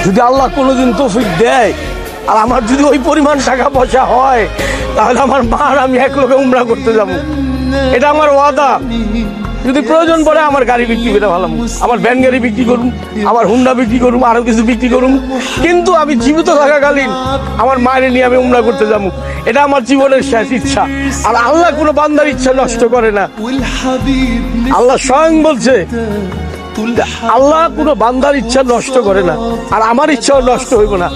যদি আল্লাহ কোনোদিন তৌফিক দেয় আর আমার যদি ওই পরিমাণ টাকা পয়সা হয়, তাহলে আমার মার আমি এক লোকে উমরা করতে যাব। এটা আমার ওয়াদা। যদি প্রয়োজন পড়ে আমার গাড়ি বিক্রি করে ভালো, আমার ভ্যান গাড়ি বিক্রি করুন, আমার হুন্ডা বিক্রি করুন, আরো কিছু বিক্রি করুন, কিন্তু আমি জীবিত থাকাকালীন আমার মায়ের নিয়ে আমি উমরা করতে যাবো। এটা আমার জীবনের শেষ ইচ্ছা। আর আল্লাহ কোনো বান্দার ইচ্ছা নষ্ট করে না। আল্লাহ স্বয়ং বলছে, আল্লাহ কোনো বান্দার ইচ্ছা নষ্ট করে না, আর আমার ইচ্ছাও নষ্ট হইব না।